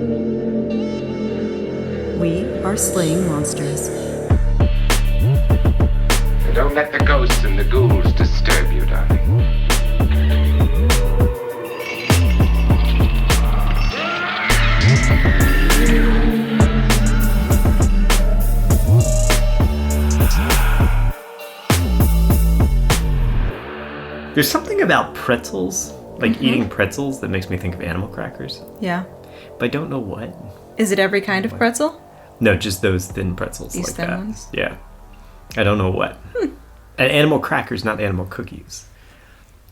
We are slaying monsters. Don't let the ghosts and the ghouls disturb you, darling. There's something about pretzels, like eating pretzels, that makes me think of animal crackers. Yeah. But I don't know what. Is it every kind of pretzel? No, just those thin pretzels. These like thin that. ones? Yeah. I don't know what. And animal crackers, not animal cookies.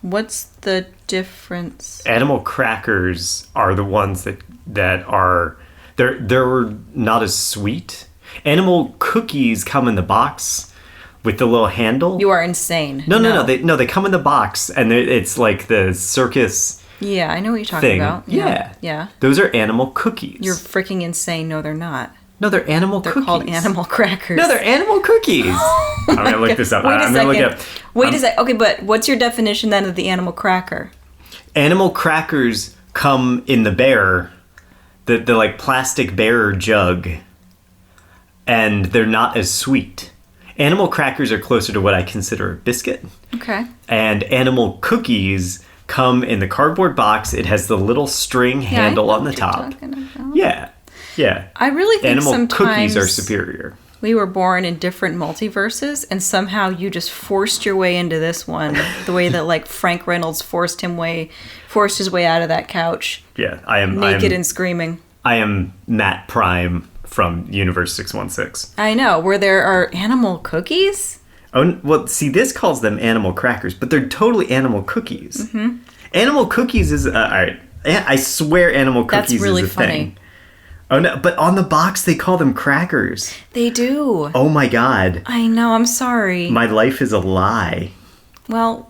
What's the difference? Animal crackers are the ones that are they're not as sweet. Animal cookies come in the box with the little handle. You are insane. No. They come in the box, and it's like the circus. Yeah, I know what you're talking thing. about. Yeah. Those are animal cookies. You're freaking insane. No, they're not. No, they're animal cookies. They're called animal crackers. No, they're animal cookies. I'm going to look this up. Wait a second. Wait a second. Okay, but what's your definition then of the animal cracker? Animal crackers come in the bear, the like plastic bear jug, and they're not as sweet. Animal crackers are closer to what I consider a biscuit. Okay. And animal cookies come in the cardboard box. It has the little string handle on the top. Yeah. I really think animal sometimes cookies are superior. We were born in different multiverses, and somehow you just forced your way into this one, the way that like Frank Reynolds forced his way out of that couch. Yeah, I am naked and screaming. I am Matt Prime from Universe 616. I know, where there are animal cookies. Oh, well, see, this calls them animal crackers, but they're totally animal cookies. Mm-hmm. Animal cookies is all right. I swear, animal cookies That's really is a funny. thing. Oh no! But on the box they call them crackers. They do. Oh my god! I know. I'm sorry. My life is a lie. Well,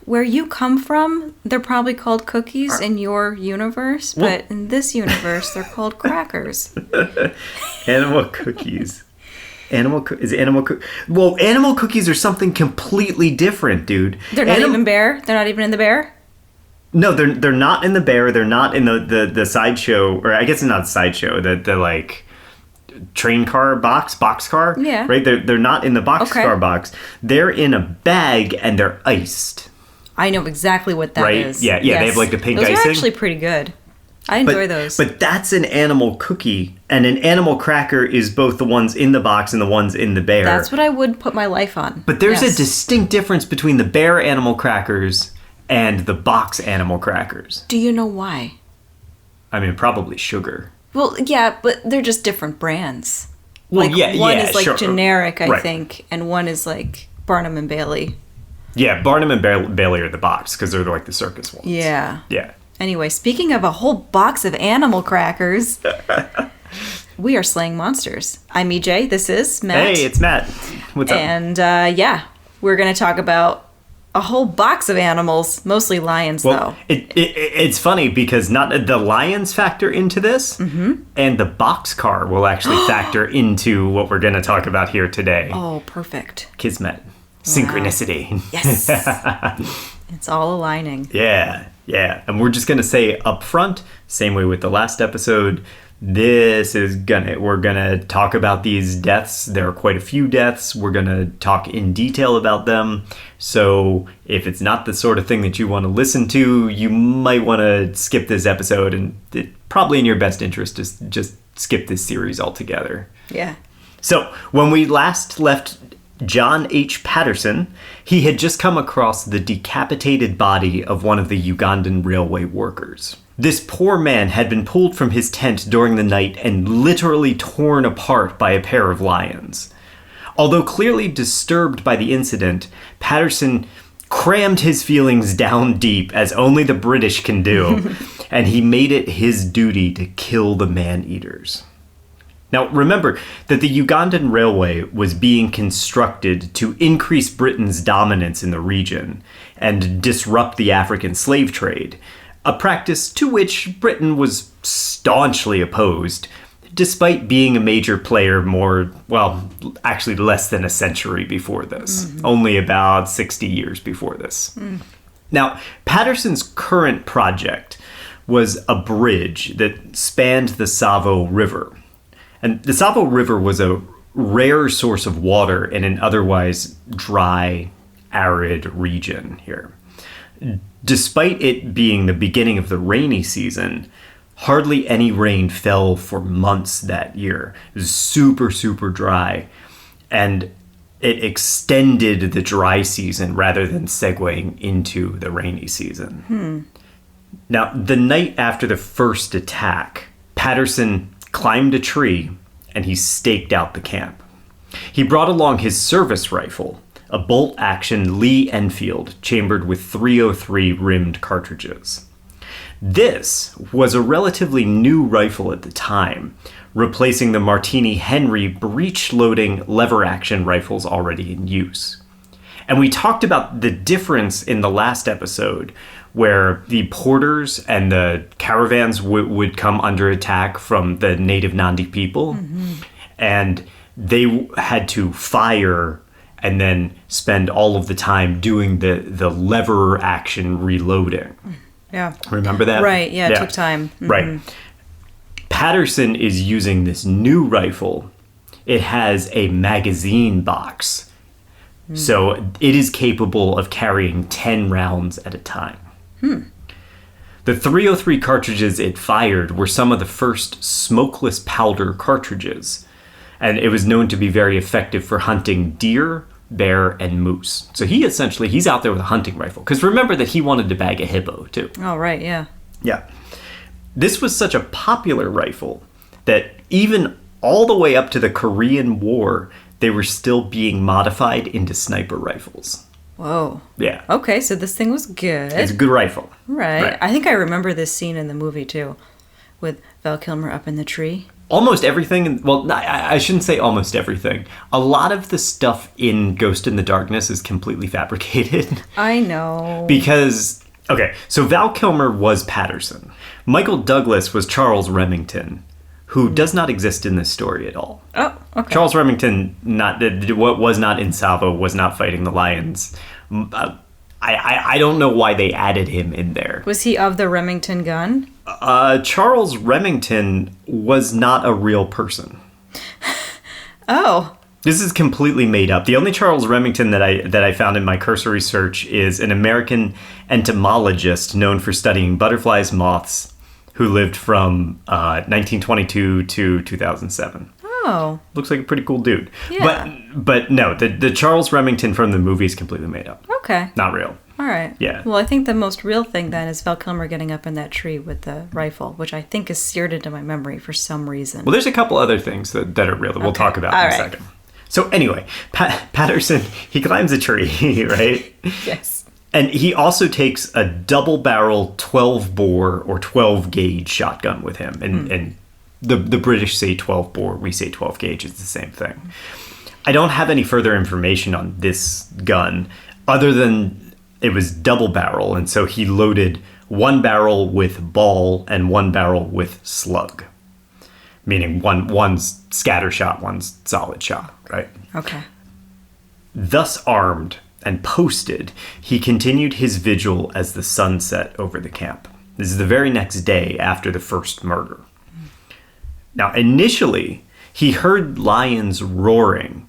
where you come from, they're probably called cookies in your universe, but in this universe, they're called crackers. Animal cookies. Animal cookies are something completely different, dude. They're not even bear. They're not even in the bear. No, they're not in the bear. They're not in the sideshow, or I guess it's not sideshow. The like train car box car. Yeah. Right. They're not in the car box. They're in a bag and they're iced. I know exactly what that is. Yeah. Yes. They have like the pink icing. Those are actually pretty good. I enjoy those. But that's an animal cookie, and an animal cracker is both the ones in the box and the ones in the bear. That's what I would put my life on. But there's a distinct difference between the bear animal crackers and the box animal crackers. Do you know why? I mean, probably sugar. Well, yeah, but they're just different brands. Well, one is like sure. generic, I think, and one is like Barnum and Bailey. Yeah, Barnum and Bailey are the box because they're like the circus ones. Yeah. Yeah. Anyway, speaking of a whole box of animal crackers, we are slaying monsters. I'm EJ. This is Matt. Hey, it's Matt. What's up? And we're going to talk about a whole box of animals, mostly lions, though. It's funny because not the lions factor into this, and the boxcar will actually factor into what we're going to talk about here today. Oh, perfect. Kismet. Synchronicity. Yes. It's all aligning. Yeah. And we're just going to say up front, same way with the last episode, we're gonna talk about these deaths. There are quite a few deaths. We're gonna talk in detail about them. So if it's not the sort of thing that you want to listen to, you might want to skip this episode, and it's probably in your best interest to just skip this series altogether. Yeah. So when we last left John H. Patterson, he had just come across the decapitated body of one of the Ugandan railway workers. This poor man had been pulled from his tent during the night and literally torn apart by a pair of lions. Although clearly disturbed by the incident, Patterson crammed his feelings down deep, as only the British can do, and he made it his duty to kill the man-eaters. Now, remember that the Ugandan railway was being constructed to increase Britain's dominance in the region and disrupt the African slave trade, a practice to which Britain was staunchly opposed, despite being a major player actually less than a century before this, only about 60 years before this. Now, Patterson's current project was a bridge that spanned the Tsavo River. And the Tsavo River was a rare source of water in an otherwise dry, arid region here. Despite it being the beginning of the rainy season, hardly any rain fell for months that year. It was super, super dry. And it extended the dry season rather than segueing into the rainy season. Now, the night after the first attack, Patterson climbed a tree and he staked out the camp. He brought along his service rifle, a bolt-action Lee Enfield chambered with .303 rimmed cartridges. This was a relatively new rifle at the time, replacing the Martini Henry breech-loading lever-action rifles already in use. And we talked about the difference in the last episode, where the porters and the caravans would come under attack from the native Nandi people, and they had to fire and then spend all of the time doing the lever action reloading. Yeah. Remember that? Right, yeah, it took time. Right. Patterson is using this new rifle. It has a magazine box. So it is capable of carrying 10 rounds at a time. The .303 cartridges it fired were some of the first smokeless powder cartridges, and it was known to be very effective for hunting deer, bear, and moose. So he's out there with a hunting rifle. Because remember that he wanted to bag a hippo, too. Oh, right, yeah. Yeah. This was such a popular rifle that even all the way up to the Korean War, they were still being modified into sniper rifles. Whoa. Yeah. Okay, so this thing was good. It's a good rifle. Right. I think I remember this scene in the movie, too, with Val Kilmer up in the tree. Almost everything, well, I shouldn't say almost everything. A lot of the stuff in Ghost in the Darkness is completely fabricated. I know. Because, okay, so Val Kilmer was Patterson. Michael Douglas was Charles Remington, who does not exist in this story at all. Oh, okay. Charles Remington was not in Tsavo, was not fighting the Lions. I don't know why they added him in there. Was he of the Remington gun? Charles Remington was not a real person. Oh. This is completely made up. The only Charles Remington that I found in my cursory search is an American entomologist known for studying butterflies, moths, who lived from 1922 to 2007. Oh. Looks like a pretty cool dude. Yeah. But no, the Charles Remington from the movie is completely made up. Okay. Not real. All right. Yeah. Well, I think the most real thing then is Val Kilmer getting up in that tree with the rifle, which I think is seared into my memory for some reason. Well, there's a couple other things that are real that we'll talk about in a second. So anyway, Patterson, he climbs a tree, right? Yes. And he also takes a double-barrel 12-bore or 12-gauge shotgun with him. And the British say 12-bore, we say 12-gauge. It's the same thing. I don't have any further information on this gun other than it was double-barrel. And so he loaded one barrel with ball and one barrel with slug. Meaning one's scatter shot, one's solid shot, right? Okay. Thus armed and posted, he continued his vigil as the sun set over the camp. This is the very next day after the first murder. Now, initially, he heard lions roaring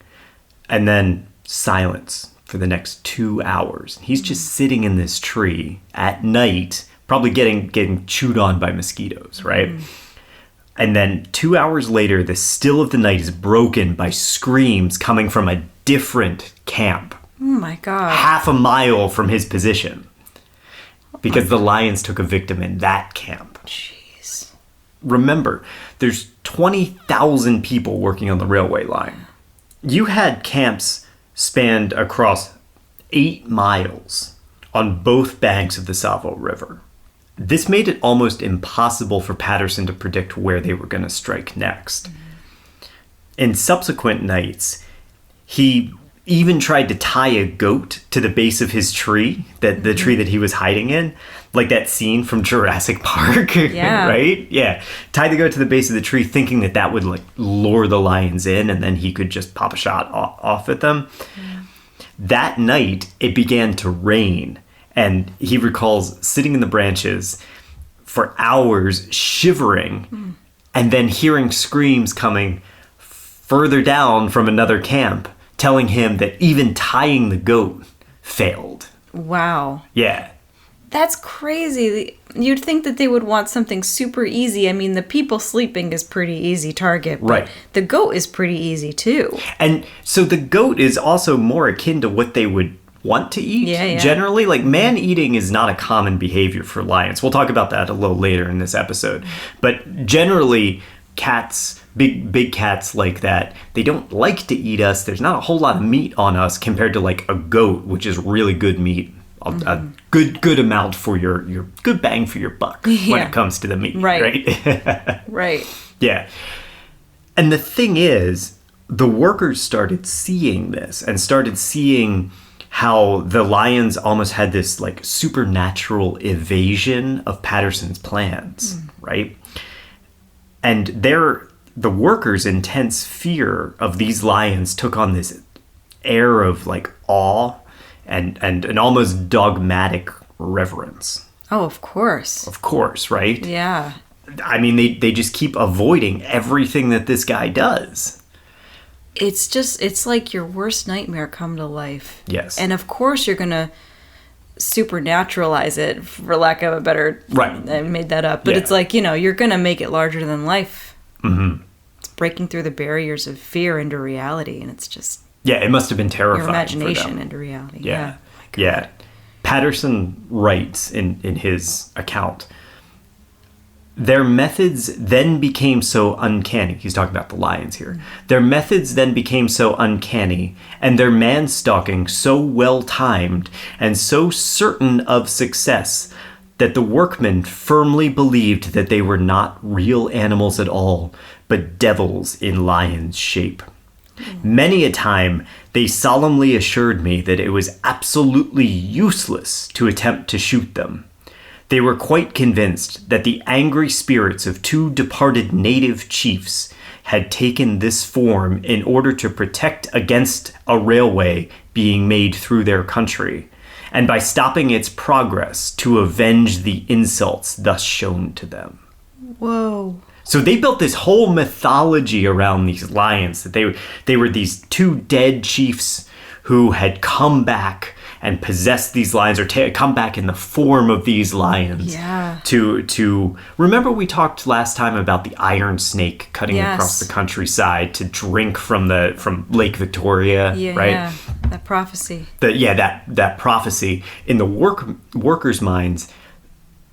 and then silence for the next 2 hours. He's just sitting in this tree at night, probably getting chewed on by mosquitoes, right? And then 2 hours later, the still of the night is broken by screams coming from a different camp. Oh my God. Half a mile from his position. Because the lions took a victim in that camp. Jeez. Remember, there's 20,000 people working on the railway line. You had camps spanned across 8 miles on both banks of the Tsavo River. This made it almost impossible for Patterson to predict where they were going to strike next. In subsequent nights, he even tried to tie a goat to the base of his tree, the tree that he was hiding in, like that scene from Jurassic Park, yeah. Right? Yeah. Tied the goat to the base of the tree, thinking that would like lure the lions in, and then he could just pop a shot off at them. Yeah. That night, it began to rain. And he recalls sitting in the branches, for hours shivering and then hearing screams coming further down from another camp telling him that even tying the goat failed. Wow. Yeah. That's crazy. You'd think that they would want something super easy. I mean, the people sleeping is pretty easy target, but Right. the goat is pretty easy too. And so the goat is also more akin to what they would want to eat. Yeah. Generally, like man-eating is not a common behavior for lions. We'll talk about that a little later in this episode. But generally, cats, big cats like that, they don't like to eat us. There's not a whole lot of meat on us compared to like a goat, which is really good meat. A good amount for your good bang for your buck when it comes to the meat. Right. Right. Yeah. And the thing is, the workers started seeing this and started seeing how the lions almost had this like supernatural evasion of Patterson's plans, right? And the workers' intense fear of these lions took on this air of like awe and an almost dogmatic reverence. Oh, of course. Of course, right? Yeah. I mean, they just keep avoiding everything that this guy does. It's like your worst nightmare come to life. Yes. And of course you're going to supernaturalize it, for lack of a better... Right. I made that up. But it's like, you're going to make it larger than life. Mm-hmm. It's breaking through the barriers of fear into reality, and it's just... Yeah, it must have been terrifying your imagination for them. into reality. Yeah. Yeah. Patterson writes in his account, their methods then became so uncanny. He's talking about the lions here. Their methods then became so uncanny, and their man-stalking so well-timed and so certain of success that the workmen firmly believed that they were not real animals at all, but devils in lion's shape. Many a time, they solemnly assured me that it was absolutely useless to attempt to shoot them. They were quite convinced that the angry spirits of two departed native chiefs had taken this form in order to protect against a railway being made through their country, and by stopping its progress to avenge the insults thus shown to them. Whoa. So they built this whole mythology around these lions, that they were these two dead chiefs who had come back and possessed these lions, or come back in the form of these lions. Yeah. To remember, we talked last time about the iron snake cutting across the countryside to drink from Lake Victoria, right? Yeah, that prophecy. That prophecy in the workers' minds.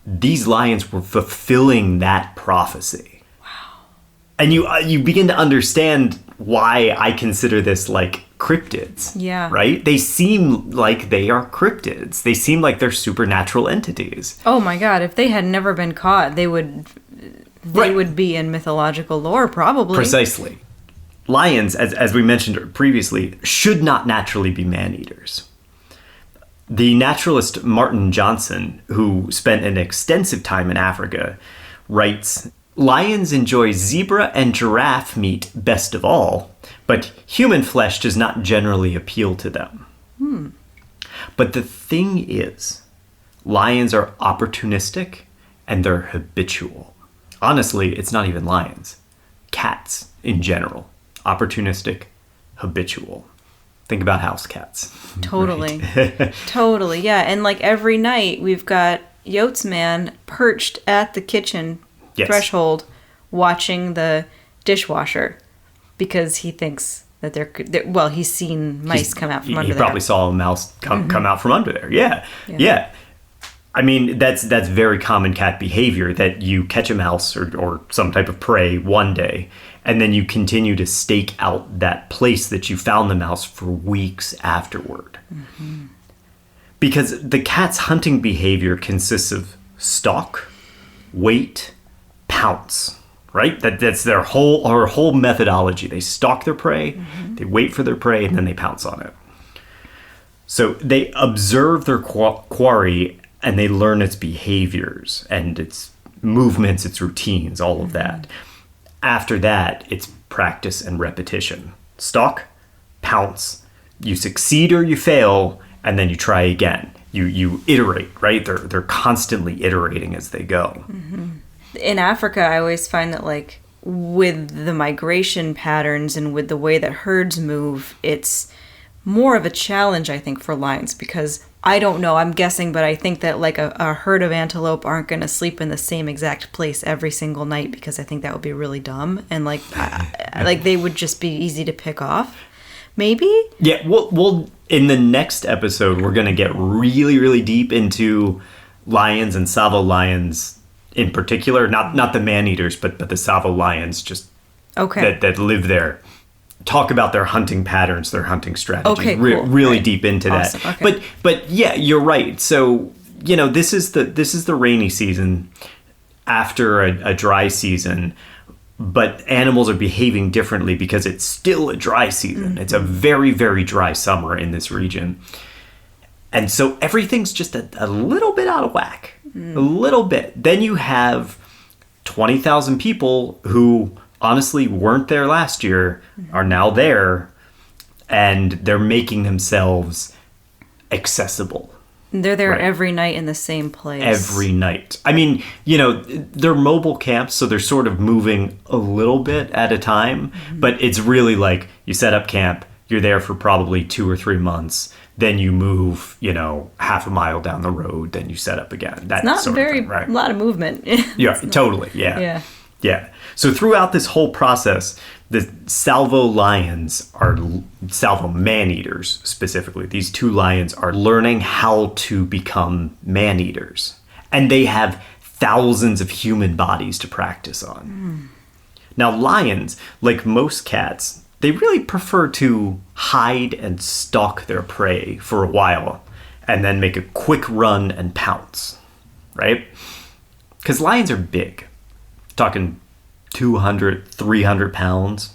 These lions were fulfilling that prophecy. And you begin to understand why I consider this like cryptids. Yeah. Right? They seem like they are cryptids. They seem like they're supernatural entities. Oh my god, if they had never been caught, they would be in mythological lore, probably. Precisely. Lions, as we mentioned previously, should not naturally be man-eaters. The naturalist Martin Johnson, who spent an extensive time in Africa, writes, lions enjoy zebra and giraffe meat best of all, but human flesh does not generally appeal to them. But the thing is, lions are opportunistic and they're habitual. Honestly, it's not even lions. Cats in general. Opportunistic, habitual. Think about house cats. Totally. Totally, yeah. And like every night, we've got Yotes Man perched at the kitchen threshold watching the dishwasher because he thinks that he's seen mice come out from under there. He probably saw a mouse come out from under there. Yeah. I mean, that's very common cat behavior, that you catch a mouse or some type of prey one day, and then you continue to stake out that place that you found the mouse for weeks afterward. Mm-hmm. Because the cat's hunting behavior consists of stalk, wait, pounce, right? That's their whole methodology. They stalk their prey, they wait for their prey, and then they pounce on it. So they observe their quarry and they learn its behaviors and its movements, its routines, all of that. After that, it's practice and repetition. Stalk, pounce, you succeed or you fail, and then you try again. you iterate, right? They're constantly iterating as they go. In Africa, I always find that, like, with the migration patterns and with the way that herds move, it's more of a challenge, I think, for lions, because I don't know, I'm guessing, but I think that, like, a herd of antelope aren't going to sleep in the same exact place every single night, because I think that would be really dumb, and, like, like they would just be easy to pick off. Maybe? Yeah, we'll in the next episode, we're going to get really, really deep into lions and Tsavo lions in particular. Not the man-eaters, but the Tsavo lions just that live there. Talk about their hunting patterns, their hunting strategies. Okay, cool. Really deep into that. Okay. But yeah, you're right. So, you know, this is the rainy season after a dry season. But animals are behaving differently because it's still a dry season. It's a very, very dry summer in this region. And so everything's just a little bit out of whack. A little bit. Then you have 20,000 people who honestly weren't there last year, are now there, and they're making themselves accessible. They're there every night in the same place. Every night. I mean, you know, they're mobile camps, so they're sort of moving a little bit at a time. But it's really like you set up camp, you're there for probably 2 or 3 months. Then you move, you know, half a mile down the road. Then you set up again. That's not very, a lot of movement. Yeah, totally. Yeah. Yeah. So throughout this whole process, the Tsavo lions are Tsavo Maneaters specifically. These 2 lions are learning how to become man-eaters. And they have thousands of human bodies to practice on. Now, lions, like most cats, they really prefer to hide and stalk their prey for a while and then make a quick run and pounce, right? Because lions are big. Talking 200, 300 pounds.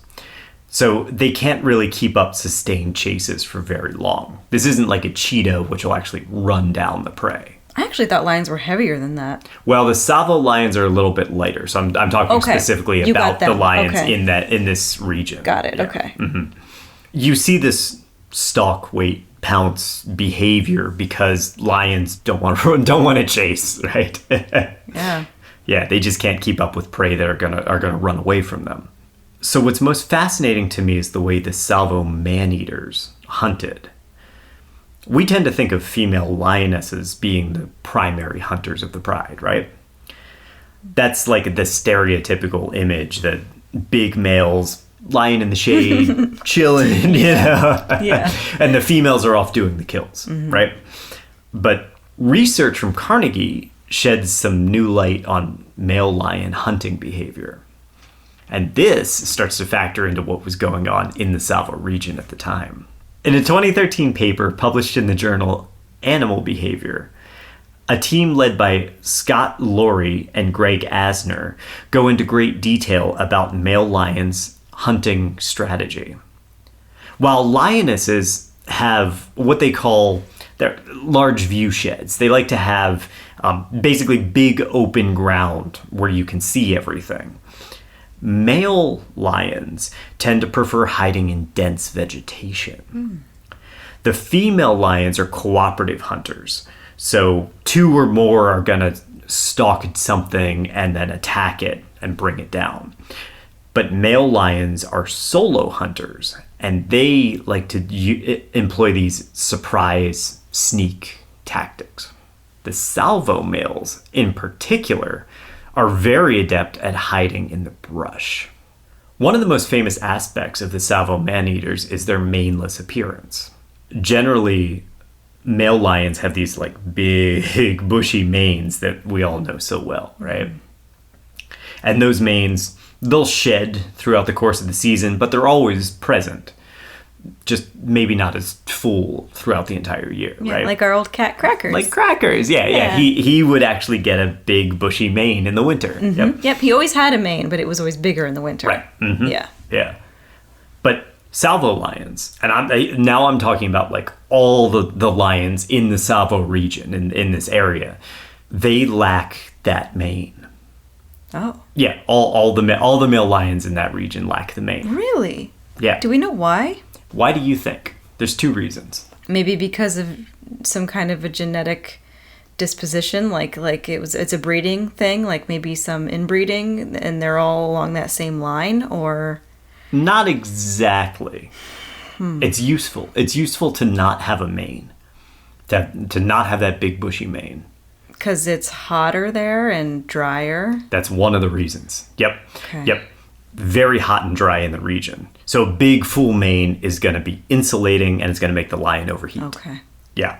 So they can't really keep up sustained chases for very long. This isn't like a cheetah, which will actually run down the prey. I actually thought lions were heavier than that. Well, the Tsavo lions are a little bit lighter. So I'm talking specifically about the lions in this region. Got it. Yeah. Okay. You see this stalk, wait, pounce behavior because lions don't want to chase, right? Yeah. Yeah, they just can't keep up with prey that are gonna run away from them. So what's most fascinating to me is the way the Tsavo Maneaters hunted. We tend to think of female lionesses being the primary hunters of the pride, right? That's like the stereotypical image that big males lying in the shade, chilling, you know? Yeah. And the females are off doing the kills, right? But research from Carnegie sheds some new light on male lion hunting behavior. And this starts to factor into what was going on in the Tsavo region at the time. In a 2013 paper published in the journal Animal Behavior, a team led by Scott Laurie and Greg Asner go into great detail about male lions' hunting strategy. While lionesses have what they call their large view sheds, they like to have basically big open ground where you can see everything. Male lions tend to prefer hiding in dense vegetation. The female lions are cooperative hunters. So 2 or more are going to stalk something and then attack it and bring it down. But male lions are solo hunters, and they like to employ these surprise sneak tactics. The Tsavo males, in particular, are very adept at hiding in the brush. One of the most famous aspects of the Tsavo Maneaters is their maneless appearance. Generally, male lions have these like big, bushy manes that we all know so well, right? And those manes, they'll shed throughout the course of the season, but they're always present. Just maybe not as full throughout the entire year, right? Like our old cat Crackers. Like Crackers, yeah. He would actually get a big bushy mane in the winter. Yep, he always had a mane, but it was always bigger in the winter. Right. Yeah. But Tsavo lions, and I'm talking about like all the lions in the Tsavo region, in this area, they lack that mane. Oh. Yeah, all the male lions in that region lack the mane. Really? Yeah. Do we know why? Why do you think? There's 2 reasons. Maybe because of some kind of a genetic disposition, like it's a breeding thing, like maybe some inbreeding, and they're all along that same line, or... Not exactly. It's useful. It's useful to not have a mane. To not have that big bushy mane. Because it's hotter there and drier? That's one of the reasons. Yep. Okay. Yep. Very hot and dry in the region. So a big full mane is going to be insulating and it's going to make the lion overheat. Okay. Yeah.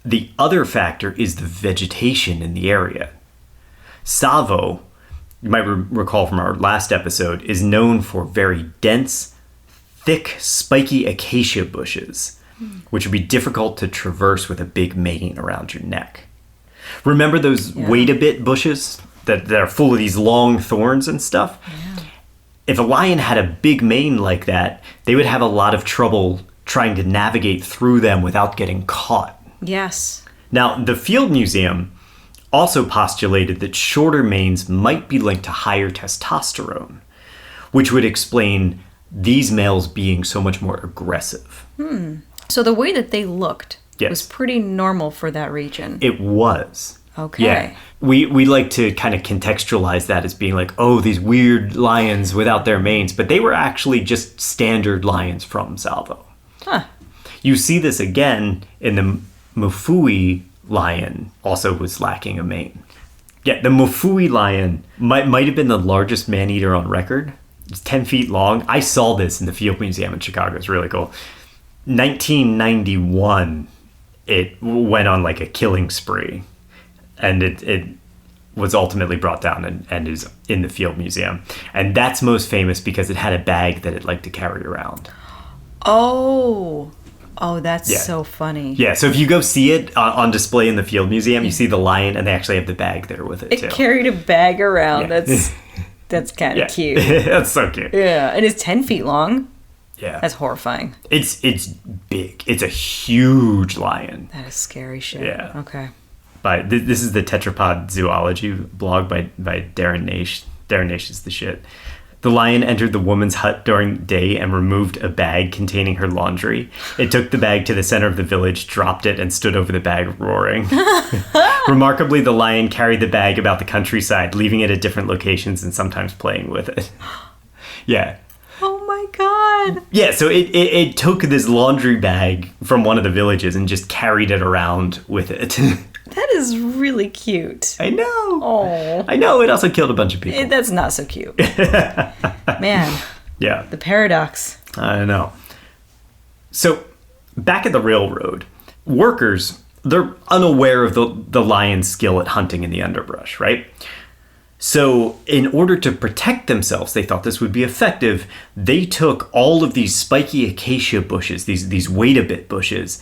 The other factor is the vegetation in the area. Tsavo, you might recall from our last episode, is known for very dense, thick, spiky acacia bushes, which would be difficult to traverse with a big mane around your neck. Remember those wait-a-bit bushes that are full of these long thorns and stuff? Yeah. If a lion had a big mane like that, they would have a lot of trouble trying to navigate through them without getting caught. Yes. Now, the Field Museum also postulated that shorter manes might be linked to higher testosterone, which would explain these males being so much more aggressive. So the way that they looked Yes. was pretty normal for that region. It was. Okay. Yeah. We like to kind of contextualize that as being like, oh, these weird lions without their manes, but they were actually just standard lions from Tsavo. Huh. You see this again in the Mufui lion, also was lacking a mane. Yeah, the Mufui lion might have been the largest man-eater on record. It's 10 feet long. I saw this in the Field Museum in Chicago. It's really cool. 1991, it went on like a killing spree. And it was ultimately brought down and is in the Field Museum. And that's most famous because it had a bag that it liked to carry around. Oh, that's so funny. Yeah, so if you go see it on display in the Field Museum, you see the lion, and they actually have the bag there with it, too. It carried a bag around. Yeah. That's kind of cute. That's so cute. Yeah, and it's 10 feet long. Yeah. That's horrifying. It's big. It's a huge lion. That is scary shit. Yeah. Okay. This is the Tetrapod Zoology blog by Darren Naish. Darren Naish is the shit. The lion entered the woman's hut during the day and removed a bag containing her laundry. It took the bag to the center of the village, dropped it, and stood over the bag roaring. Remarkably, the lion carried the bag about the countryside, leaving it at different locations and sometimes playing with it. Yeah. Oh my god. Yeah, so it took this laundry bag from one of the villages and just carried it around with it. That is really cute. I know. Oh. I know, it also killed a bunch of people. That's not so cute. Man. Yeah. The paradox. I know. So, back at the railroad, workers, they're unaware of the lion's skill at hunting in the underbrush, right? So, in order to protect themselves, they thought this would be effective, they took all of these spiky acacia bushes, these wait-a-bit bushes,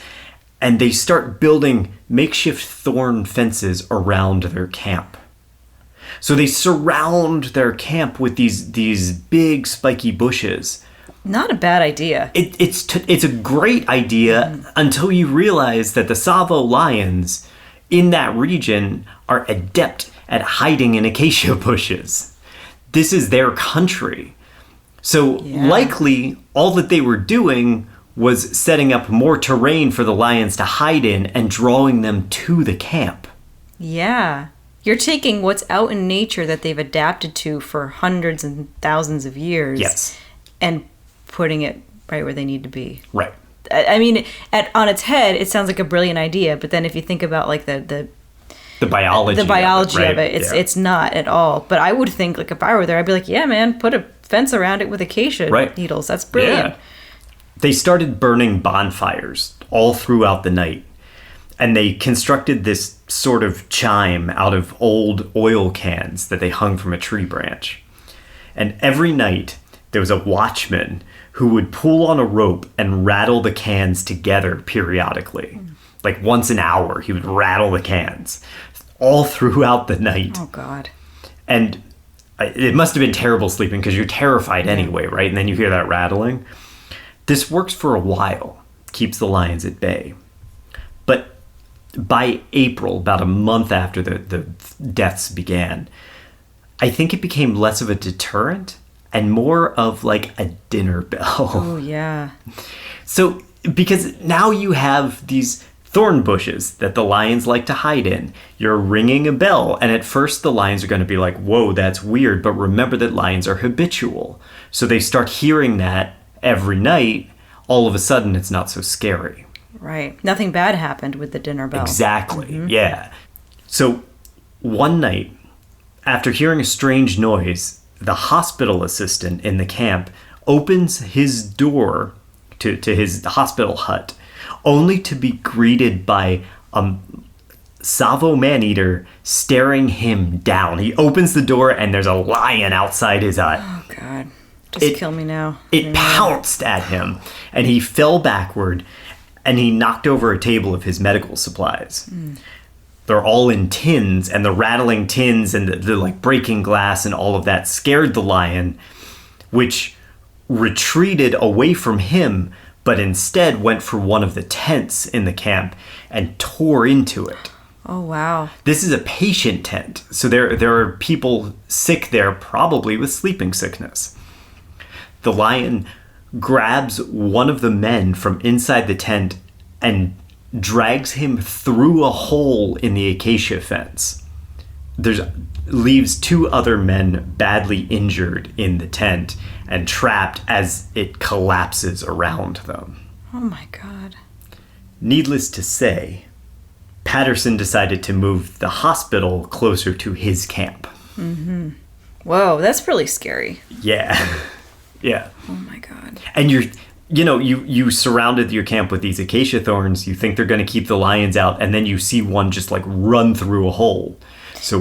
and they start building makeshift thorn fences around their camp. So they surround their camp with these big spiky bushes. Not a bad idea. It's a great idea until you realize that the Tsavo lions in that region are adept at hiding in acacia bushes. This is their country. So likely all that they were doing was setting up more terrain for the lions to hide in and drawing them to the camp. Yeah. You're taking what's out in nature that they've adapted to for hundreds and thousands of years. Yes. And putting it right where they need to be. Right. I mean, on its head, it sounds like a brilliant idea, but then if you think about like the biology of it, it's not at all. But I would think, like, if I were there, I'd be like, yeah, man, put a fence around it with acacia needles. That's brilliant. Yeah. They started burning bonfires all throughout the night, and they constructed this sort of chime out of old oil cans that they hung from a tree branch. And every night, there was a watchman who would pull on a rope and rattle the cans together periodically. Like once an hour, he would rattle the cans all throughout the night. Oh, God. And it must have been terrible sleeping because you're terrified anyway, right? And then you hear that rattling. This works for a while, keeps the lions at bay. But by April, about a month after the deaths began, I think it became less of a deterrent and more of like a dinner bell. Oh, yeah. So because now you have these thorn bushes that the lions like to hide in. You're ringing a bell, and at first the lions are going to be like, whoa, that's weird, but remember that lions are habitual. So they start hearing that every night. All of a sudden, it's not so scary. Right. Nothing bad happened with the dinner bell. Exactly, yeah. So one night, after hearing a strange noise, the hospital assistant in the camp opens his door to his hospital hut, only to be greeted by a Tsavo Maneater staring him down. He opens the door and there's a lion outside his hut. Oh, God. Just kill me now. It pounced at him, and he fell backward, and he knocked over a table of his medical supplies. They're all in tins, and the rattling tins and the like breaking glass and all of that scared the lion, which retreated away from him, but instead went for one of the tents in the camp and tore into it. Oh, wow. This is a patient tent, so there are people sick there, probably with sleeping sickness. The lion grabs one of the men from inside the tent and drags him through a hole in the acacia fence. Leaves 2 other men badly injured in the tent and trapped as it collapses around them. Oh my God. Needless to say, Patterson decided to move the hospital closer to his camp. Mm-hmm. Whoa, that's really scary. Yeah. Yeah. Oh my God. And you surrounded your camp with these acacia thorns. You think they're going to keep the lions out, and then you see one just like run through a hole. So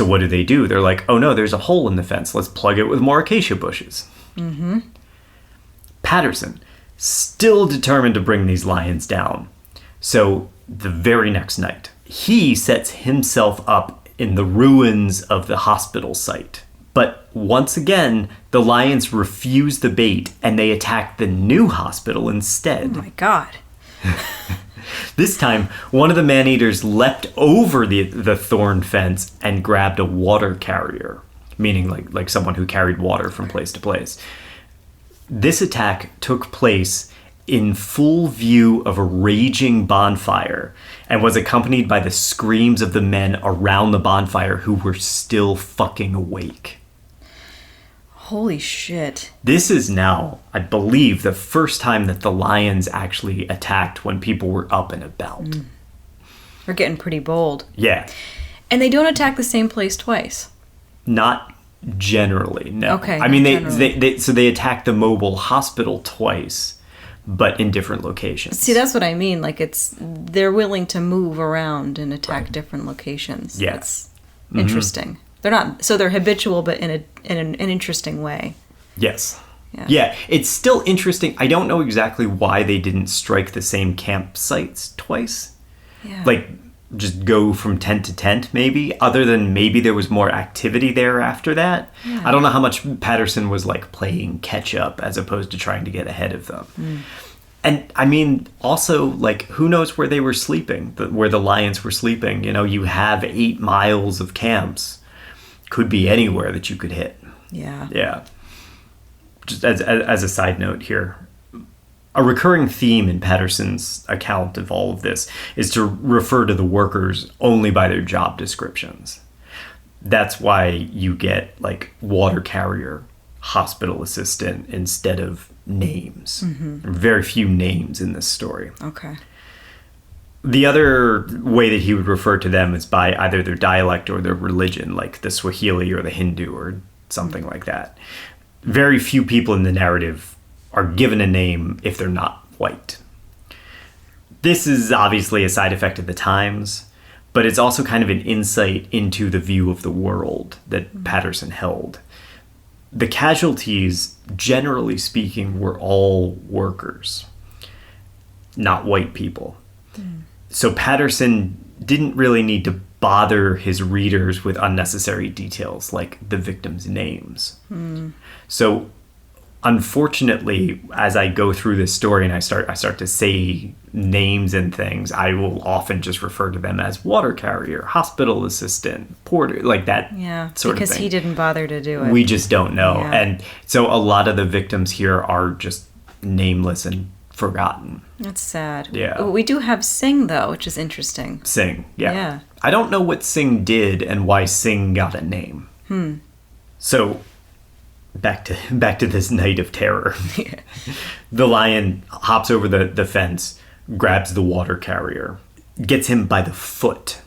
what do? They're like, oh no, there's a hole in the fence. Let's plug it with more acacia bushes. Mm-hmm. Patterson, still determined to bring these lions down. So the very next night, he sets himself up in the ruins of the hospital site. But once again, the lions refuse the bait, and they attack the new hospital instead. Oh my God. This time, one of the man-eaters leapt over the thorn fence and grabbed a water carrier, meaning like someone who carried water from place to place. This attack took place in full view of a raging bonfire and was accompanied by the screams of the men around the bonfire who were still fucking awake. Holy shit. This is now, I believe, the first time that the lions actually attacked when people were up and about. They're getting pretty bold. Yeah. And they don't attack the same place twice. Not generally, no. Okay. I mean, they attack the mobile hospital twice, but in different locations. See, that's what I mean. Like, they're willing to move around and attack different locations. Yeah. That's interesting. They're habitual, but in an interesting way. Yes. Yeah, it's still interesting. I don't know exactly why they didn't strike the same campsites twice. Yeah. Like, just go from tent to tent, maybe, other than maybe there was more activity there after that. Yeah. I don't know how much Patterson was, like, playing catch-up as opposed to trying to get ahead of them. And, I mean, also, like, who knows where they were sleeping, where the lions were sleeping. You know, you have 8 miles of camps. Could be anywhere that you could hit. Yeah. Yeah. Just as a side note here, a recurring theme in Patterson's account of all of this is to refer to the workers only by their job descriptions. That's why you get like water carrier, hospital assistant instead of names. There are very few names in this story. Okay. The other way that he would refer to them is by either their dialect or their religion, like the Swahili or the Hindu or something like that. Very few people in the narrative are given a name if they're not white. This is obviously a side effect of the times, but it's also kind of an insight into the view of the world that Patterson held. The casualties, generally speaking, were all workers, not white people. So Patterson didn't really need to bother his readers with unnecessary details like the victims' names. So unfortunately, as I go through this story and I start to say names and things, I will often just refer to them as water carrier, hospital assistant, porter, like that sort of thing. Because he didn't bother to do it. We just don't know. Yeah. And so a lot of the victims here are just nameless and forgotten. That's sad. Yeah. We do have Sing, though, which is interesting. Sing, yeah. Yeah. I don't know what Sing did and why Sing got a name. So, back to this night of terror. Yeah. The lion hops over the fence, grabs the water carrier, gets him by the foot.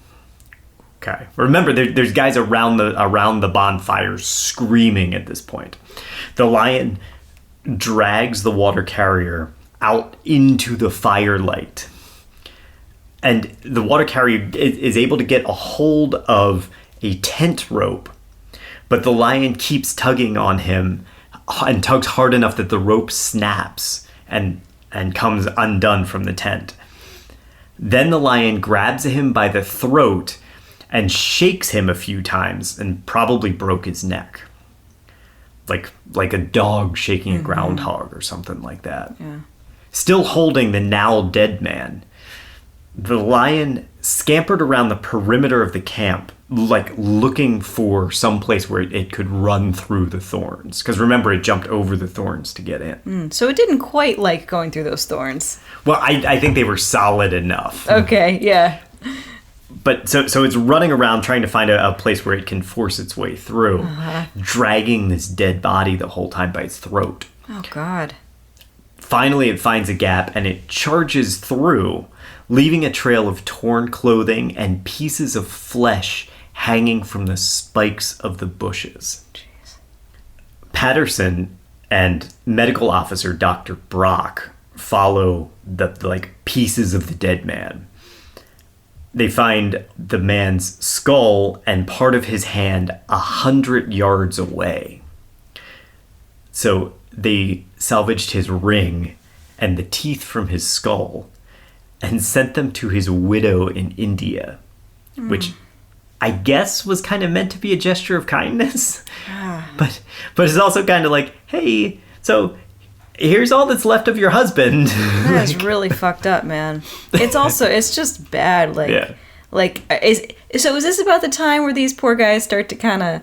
Okay. Remember, there's guys around the bonfire screaming at this point. The lion drags the water carrier out into the firelight. And the water carrier is able to get a hold of a tent rope, but the lion keeps tugging on him and tugs hard enough that the rope snaps and comes undone from the tent. Then the lion grabs him by the throat and shakes him a few times and probably broke his neck. Like a dog shaking a groundhog or something like that. Yeah. Still holding the now dead man, the lion scampered around the perimeter of the camp, like looking for some place where it could run through the thorns. Because remember, it jumped over the thorns to get in. So it didn't quite like going through those thorns. Well, I think they were solid enough. Okay, yeah. But so it's running around trying to find a place where it can force its way through, dragging this dead body the whole time by its throat. Oh, God. Finally, it finds a gap and it charges through, leaving a trail of torn clothing and pieces of flesh hanging from the spikes of the bushes. Jeez. Patterson and medical officer Dr. Brock follow the pieces of the dead man. They find the man's skull and part of his hand 100 yards away. So they salvaged his ring and the teeth from his skull and sent them to his widow in India, which I guess was kind of meant to be a gesture of kindness. But it's also kind of like, hey, so here's all that's left of your husband. That is really fucked up, man. It's just bad. Is this about the time where these poor guys start to kind of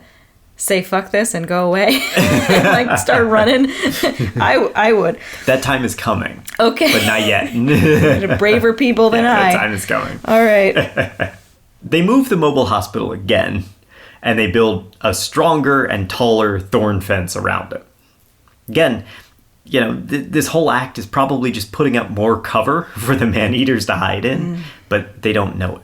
say fuck this and go away? Like start running? I would. That time is coming. Okay. But not yet. Braver people than I. That time is coming. All right. They move the mobile hospital again, and they build a stronger and taller thorn fence around it. Again, this whole act is probably just putting up more cover for the man-eaters to hide in, but they don't know it.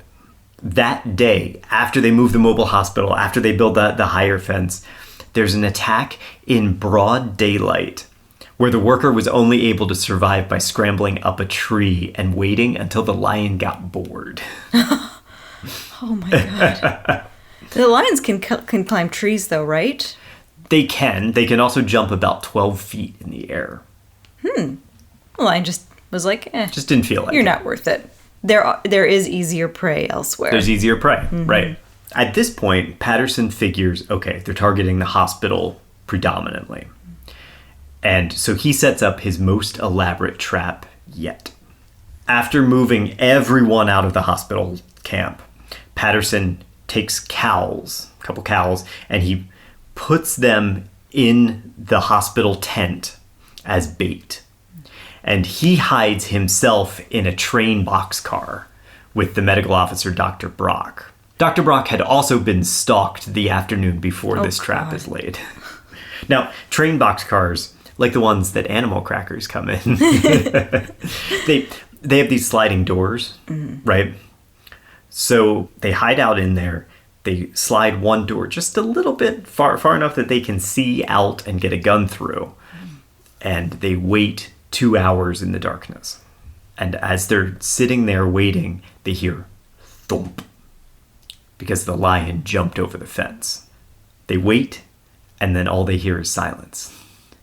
That day, after they move the mobile hospital, after they build the higher fence, there's an attack in broad daylight where the worker was only able to survive by scrambling up a tree and waiting until the lion got bored. Oh my God. The lions can climb trees though, right? They can. They can also jump about 12 feet in the air. The lion just was like, Just didn't feel like you're it. not worth it. There is easier prey elsewhere. There's easier prey, right. At this point, Patterson figures, okay, they're targeting the hospital predominantly. And so he sets up his most elaborate trap yet. After moving everyone out of the hospital camp, Patterson takes a couple cows, and he puts them in the hospital tent as bait. And he hides himself in a train boxcar with the medical officer, Dr. Brock. Dr. Brock had also been stalked the afternoon before this trap is laid. Now, train boxcars, like the ones that animal crackers come in, they have these sliding doors, right? So they hide out in there. They slide one door just a little bit far enough that they can see out and get a gun through. And they wait 2 hours in the darkness. And as they're sitting there waiting, they hear thump, because the lion jumped over the fence. They wait, and then all they hear is silence.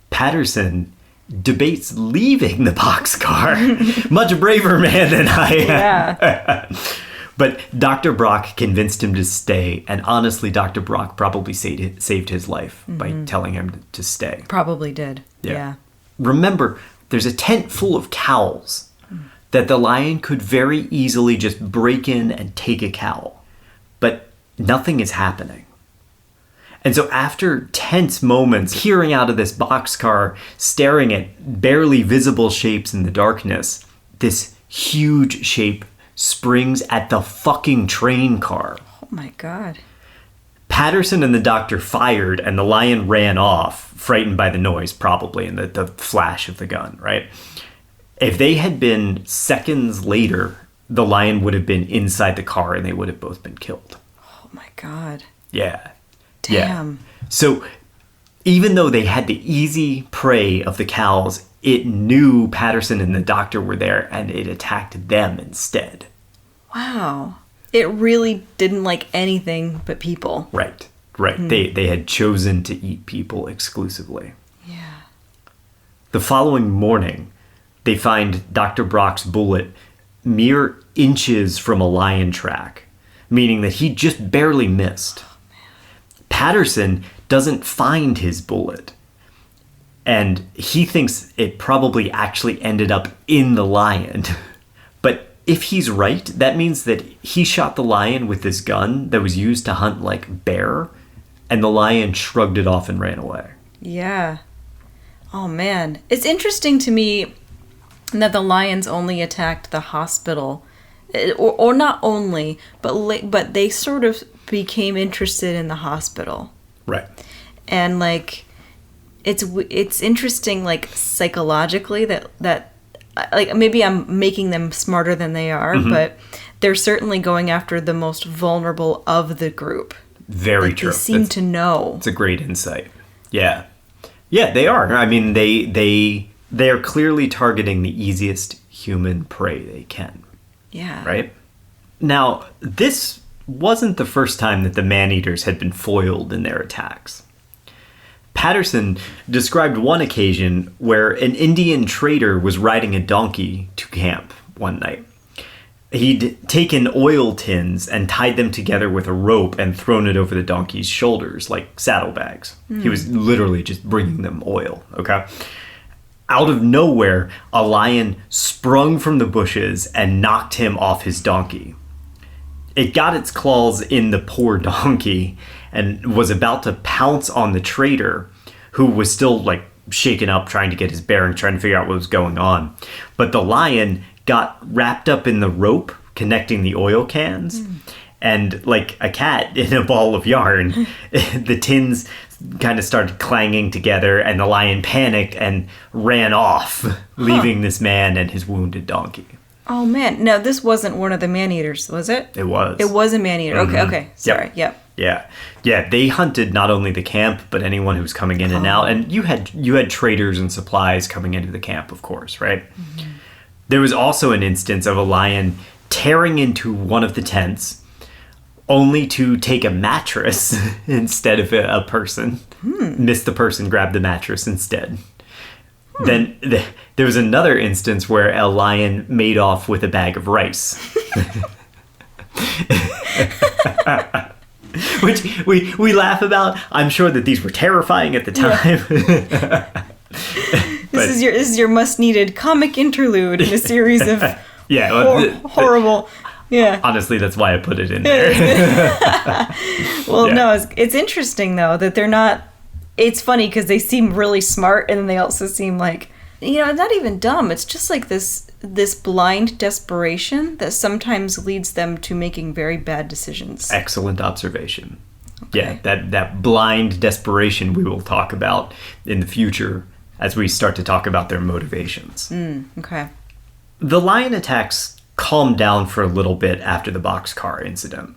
Patterson debates leaving the boxcar. Much braver man than I am. Yeah. But Dr. Brock convinced him to stay, and honestly, Dr. Brock probably saved his life by telling him to stay. Probably did. Yeah. Remember, there's a tent full of cows that the lion could very easily just break in and take a cow. But nothing is happening. And so after tense moments, peering out of this boxcar, staring at barely visible shapes in the darkness, this huge shape springs at the fucking train car. Oh my God. Patterson and the doctor fired, and the lion ran off, frightened by the noise, probably, and the flash of the gun, right? If they had been seconds later, the lion would have been inside the car, and they would have both been killed. Oh my God. Yeah. Damn. Yeah. So even though they had the easy prey of the cows, it knew Patterson and the doctor were there, and it attacked them instead. Wow. It really didn't like anything but people. Right. They had chosen to eat people exclusively. Yeah. The following morning, they find Dr. Brock's bullet mere inches from a lion track, meaning that he just barely missed. Patterson doesn't find his bullet, and he thinks it probably actually ended up in the lion. But if he's right, that means that he shot the lion with this gun that was used to hunt like bear, and the lion shrugged it off and ran away. Yeah. Oh man. It's interesting to me that the lions only attacked the hospital, or not only, but they sort of became interested in the hospital. Right. And like it's interesting, like psychologically, that like maybe I'm making them smarter than they are, but they're certainly going after the most vulnerable of the group. Very true. They seem to know. It's a great insight. Yeah. Yeah, they are. I mean, they are clearly targeting the easiest human prey they can. Yeah. Right? Now, this wasn't the first time that the Maneaters had been foiled in their attacks. Patterson described one occasion where an Indian trader was riding a donkey to camp one night. He'd taken oil tins and tied them together with a rope and thrown it over the donkey's shoulders like saddlebags. He was literally just bringing them oil, okay? Out of nowhere, a lion sprung from the bushes and knocked him off his donkey. It got its claws in the poor donkey and was about to pounce on the trader, who was still like shaken up, trying to get his bearings, trying to figure out what was going on. But the lion got wrapped up in the rope connecting the oil cans, and like a cat in a ball of yarn, the tins kind of started clanging together, and the lion panicked and ran off, leaving this man and his wounded donkey. Oh man, no, this wasn't one of the Maneaters, was it? It was. It was a Maneater. Okay, sorry. Yep. Yeah, they hunted not only the camp, but anyone who was coming in and out. And you had traders and supplies coming into the camp, of course, right? Mm-hmm. There was also an instance of a lion tearing into one of the tents, only to take a mattress instead of a person. Missed the person, grabbed the mattress instead. Then there was another instance where a lion made off with a bag of rice. Which we laugh about. I'm sure that these were terrifying at the time. Yeah. This is your must-needed comic interlude in a series of horrible... Yeah. Honestly, that's why I put it in there. Well, no, it's interesting, though, that they're not... It's funny because they seem really smart, and then they also seem like, not even dumb. It's just like this blind desperation that sometimes leads them to making very bad decisions. Excellent observation. Okay. Yeah, that blind desperation we will talk about in the future as we start to talk about their motivations. Okay. The lion attacks calmed down for a little bit after the boxcar incident,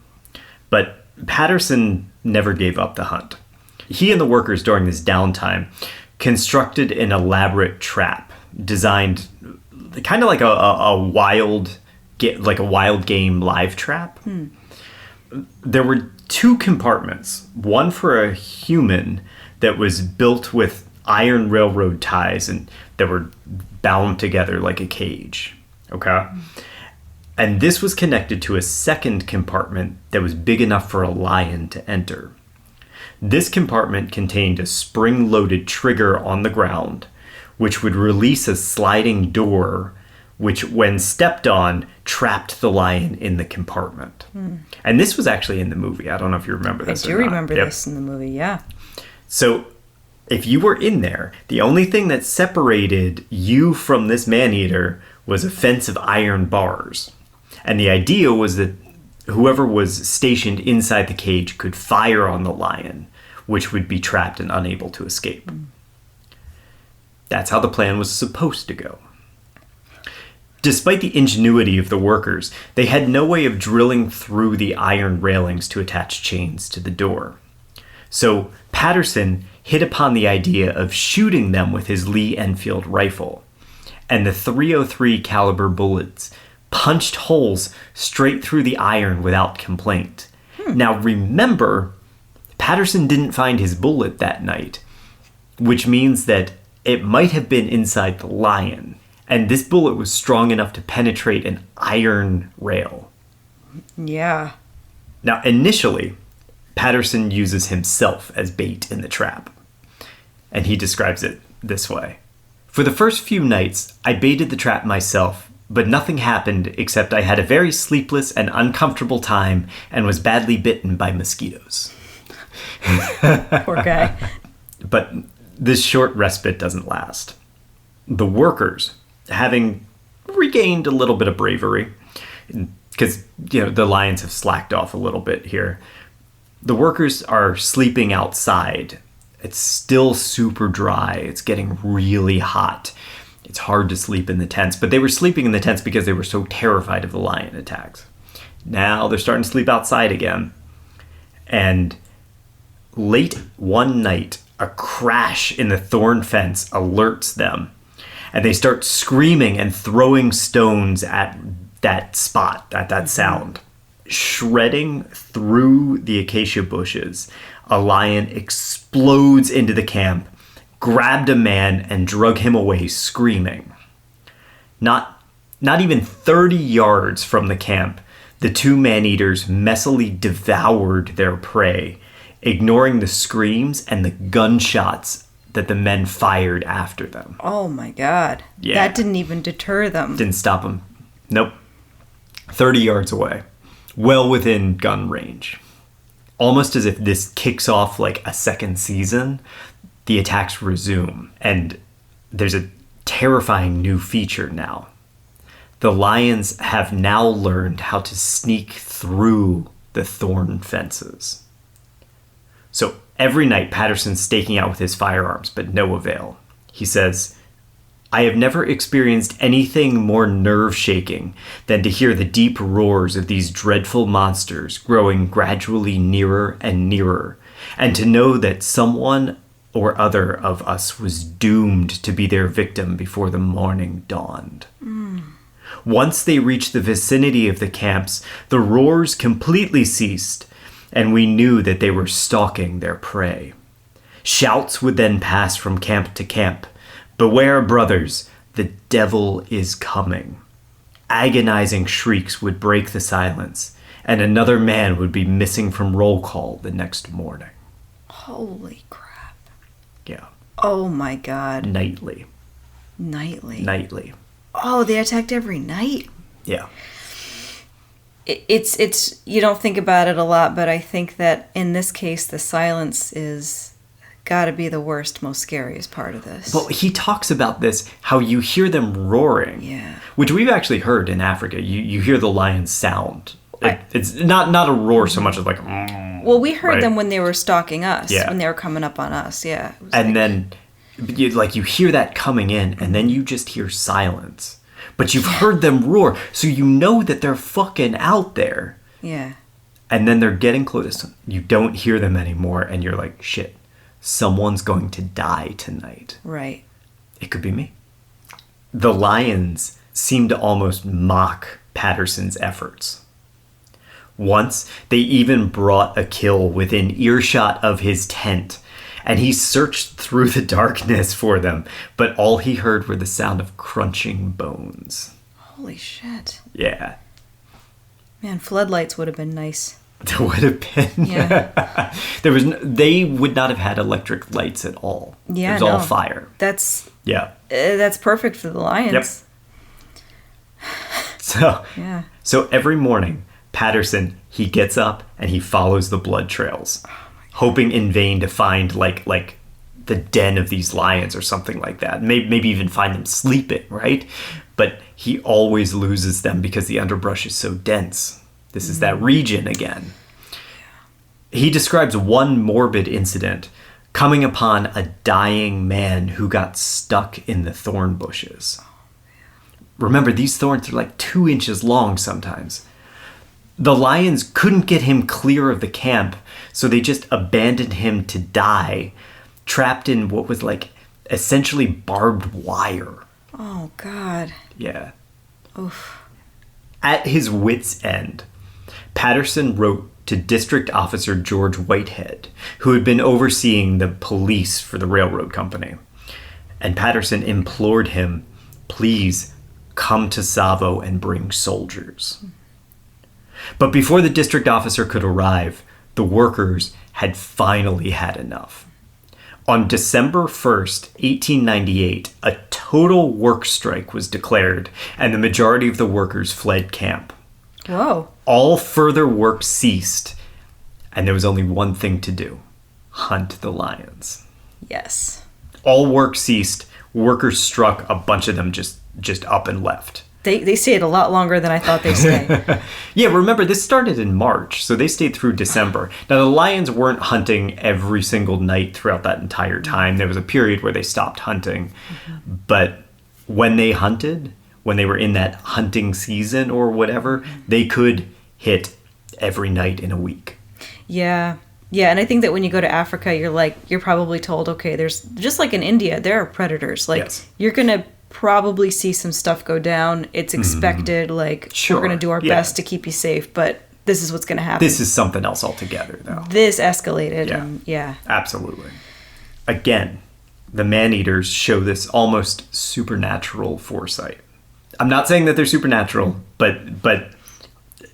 but Patterson never gave up the hunt. He and the workers during this downtime constructed an elaborate trap designed kind of like a wild game live trap. There were two compartments, one for a human that was built with iron railroad ties and that were bound together like a cage. Okay? And this was connected to a second compartment that was big enough for a lion to enter. This compartment contained a spring-loaded trigger on the ground, which would release a sliding door which, when stepped on, trapped the lion in the compartment. And this was actually in the movie. I don't know if you remember this. I do remember this in the movie, yeah. So if you were in there, the only thing that separated you from this man-eater was a fence of iron bars. And the idea was that whoever was stationed inside the cage could fire on the lion, which would be trapped and unable to escape. That's how the plan was supposed to go. Despite the ingenuity of the workers, they had no way of drilling through the iron railings to attach chains to the door. So Patterson hit upon the idea of shooting them with his Lee Enfield rifle, and the .303 caliber bullets punched holes straight through the iron without complaint. Now remember, Patterson didn't find his bullet that night, which means that it might have been inside the lion, and this bullet was strong enough to penetrate an iron rail. Yeah. Now initially, Patterson uses himself as bait in the trap, and he describes it this way. For the first few nights, I baited the trap myself, but nothing happened except I had a very sleepless and uncomfortable time and was badly bitten by mosquitoes. Poor guy. But this short respite doesn't last. The workers, having regained a little bit of bravery, because the lions have slacked off a little bit here, the workers are sleeping outside. It's still super dry. It's getting really hot. It's hard to sleep in the tents, but they were sleeping in the tents because they were so terrified of the lion attacks. Now they're starting to sleep outside again. And late one night, a crash in the thorn fence alerts them, and they start screaming and throwing stones at that spot, at that sound. Shredding through the acacia bushes, a lion explodes into the camp, grabbed a man, and drug him away screaming. Not even 30 yards from the camp, the two man-eaters messily devoured their prey, ignoring the screams and the gunshots that the men fired after them. Oh my God. Yeah. That didn't even deter them. Didn't stop them. Nope. 30 yards away. Well within gun range. Almost as if this kicks off like a second season, the attacks resume. And there's a terrifying new feature now. The lions have now learned how to sneak through the thorn fences. So every night, Patterson's staking out with his firearms, but no avail. He says, I have never experienced anything more nerve-shaking than to hear the deep roars of these dreadful monsters growing gradually nearer and nearer, and to know that someone or other of us was doomed to be their victim before the morning dawned. Once they reached the vicinity of the camps, the roars completely ceased, and we knew that they were stalking their prey. Shouts would then pass from camp to camp. Beware, brothers, the devil is coming. Agonizing shrieks would break the silence, and another man would be missing from roll call the next morning. Holy crap. Yeah. Oh my God. Nightly. Nightly. Oh, they attacked every night? Yeah. It's you don't think about it a lot, but I think that in this case the silence is gotta be the worst, most scariest part of this. Well, he talks about this, how you hear them roaring. Yeah. Which we've actually heard in Africa. You hear the lion's sound. It's not a roar so much as like... Well, we heard right? them when they were stalking us. Yeah. When they were coming up on us, yeah. And then you hear that coming in, and then you just hear silence. But you've heard them roar, so you know that they're fucking out there. Yeah. And then they're getting close. You don't hear them anymore, and you're like, shit, someone's going to die tonight. Right. It could be me. The lions seem to almost mock Patterson's efforts. Once, they even brought a kill within earshot of his tent, and he searched through the darkness for them, but all he heard were the sound of crunching bones. Holy shit. Yeah. Man, floodlights would have been nice. There would have been. Yeah. They would not have had electric lights at all. Yeah, It was all fire. That's Yeah. perfect for the lions. Yep. So every morning, Patterson, he gets up and he follows the blood trails, hoping in vain to find like the den of these lions or something like that. Maybe even find them sleeping, right? But he always loses them because the underbrush is so dense. This is that region again. He describes one morbid incident, coming upon a dying man who got stuck in the thorn bushes. Remember, these thorns are like 2 inches long sometimes. The lions couldn't get him clear of the camp, so they just abandoned him to die, trapped in what was like essentially barbed wire. Oh, God. Yeah. Oof. At his wit's end, Patterson wrote to District Officer George Whitehead, who had been overseeing the police for the railroad company. And Patterson implored him, please come to Tsavo and bring soldiers. But before the district officer could arrive, the workers had finally had enough. On December 1st, 1898, a total work strike was declared, and the majority of the workers fled camp. Whoa. All further work ceased, and there was only one thing to do: hunt the lions. Yes. All work ceased. Workers struck. A bunch of them just up and left. They stayed a lot longer than I thought they'd stay. Yeah, remember, this started in March, so they stayed through December. Now, the lions weren't hunting every single night throughout that entire time. There was a period where they stopped hunting. But when they hunted, when they were in that hunting season or whatever, they could hit every night in a week. Yeah. Yeah, and I think that when you go to Africa, you're probably told, okay, there's, just like in India, there are predators. Like, yes. You're going to probably see some stuff go down. It's expected. Like, sure. We're going to do our best to keep you safe, but this is what's going to happen. This is something else altogether, though. This escalated. Yeah. And yeah. Absolutely. Again, the Maneaters show this almost supernatural foresight. I'm not saying that they're supernatural, but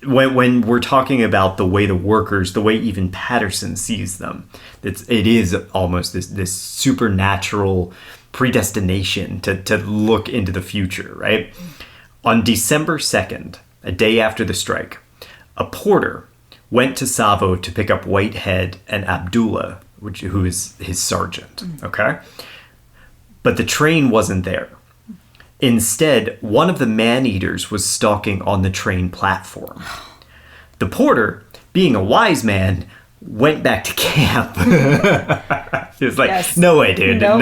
when we're talking about the way the workers, the way even Patterson sees them, it is almost this supernatural predestination to look into the future, right? On December 2nd, a day after the strike, a porter went to Tsavo to pick up Whitehead and Abdullah, who is his sergeant, okay? But the train wasn't there. Instead, one of the man-eaters was stalking on the train platform. The porter, being a wise man, went back to camp. He was like, yes. No way, dude. No.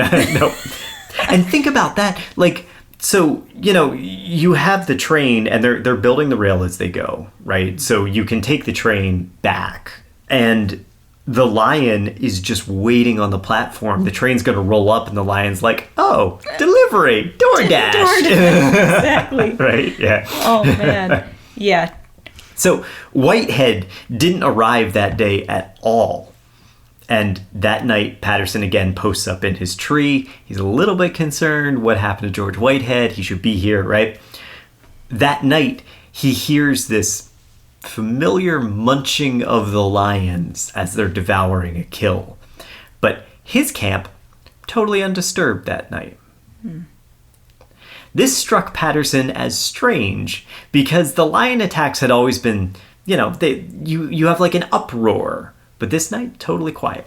And think about that. Like, so, you have the train and they're building the rail as they go, right? So you can take the train back and the lion is just waiting on the platform. The train's going to roll up and the lion's like, oh, delivery, DoorDash. Exactly. Right? Yeah. Oh, man. Yeah. So Whitehead didn't arrive that day at all. And that night, Patterson again posts up in his tree. He's a little bit concerned. What happened to George Whitehead? He should be here, right? That night, he hears this familiar munching of the lions as they're devouring a kill. But his camp, totally undisturbed that night. This struck Patterson as strange because the lion attacks had always been, you have like an uproar. But this night, totally quiet.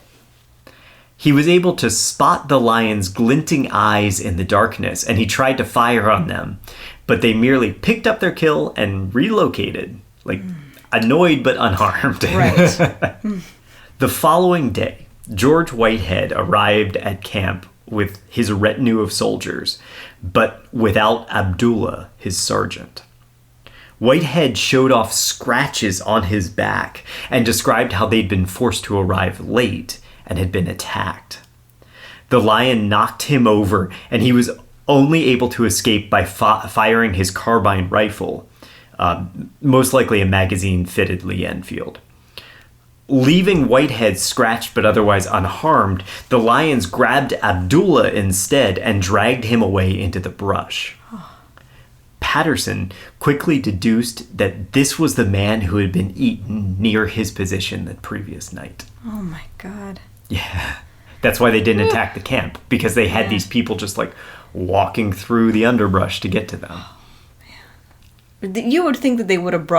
He was able to spot the lions' glinting eyes in the darkness, and he tried to fire on them. But they merely picked up their kill and relocated, like annoyed but unharmed. Right. The following day, George Whitehead arrived at camp with his retinue of soldiers, but without Abdullah, his sergeant. Whitehead showed off scratches on his back and described how they'd been forced to arrive late and had been attacked. The lion knocked him over, and he was only able to escape by firing his carbine rifle, most likely a magazine-fitted Lee Enfield. Leaving Whitehead scratched but otherwise unharmed, the lions grabbed Abdullah instead and dragged him away into the brush. Patterson quickly deduced that this was the man who had been eaten near his position the previous night. Oh my God. Yeah. That's why they didn't attack the camp, because they had these people just like walking through the underbrush to get to them. Oh, man. You would think that they would have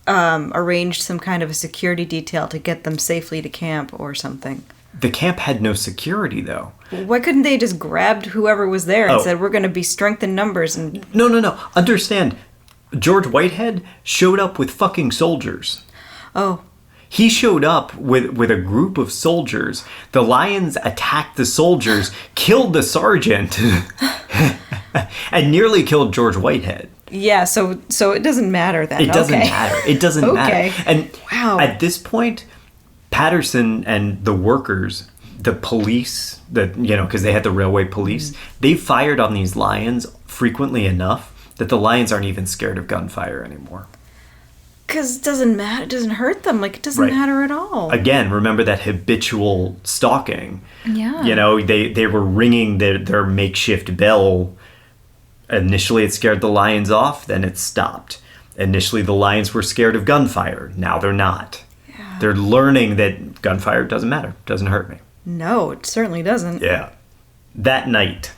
arranged some kind of a security detail to get them safely to camp or something. The camp had no security, though. Why couldn't they just grabbed whoever was there and said, we're going to be strength in numbers? And No. Understand, George Whitehead showed up with fucking soldiers. Oh. He showed up with a group of soldiers. The lions attacked the soldiers, killed the sergeant, and nearly killed George Whitehead. Yeah, so it doesn't matter then. It doesn't matter. It doesn't matter. And wow. At this point, Patterson and the workers, the police, because they had the railway police, they fired on these lions frequently enough that the lions aren't even scared of gunfire anymore. Because it doesn't matter. It doesn't hurt them. Like, it doesn't matter at all. Again, remember that habitual stalking. Yeah. They were ringing their makeshift bell. Initially, it scared the lions off. Then it stopped. Initially, the lions were scared of gunfire. Now they're not. Yeah. They're learning that gunfire doesn't matter. Doesn't hurt me. No, it certainly doesn't. Yeah. That night,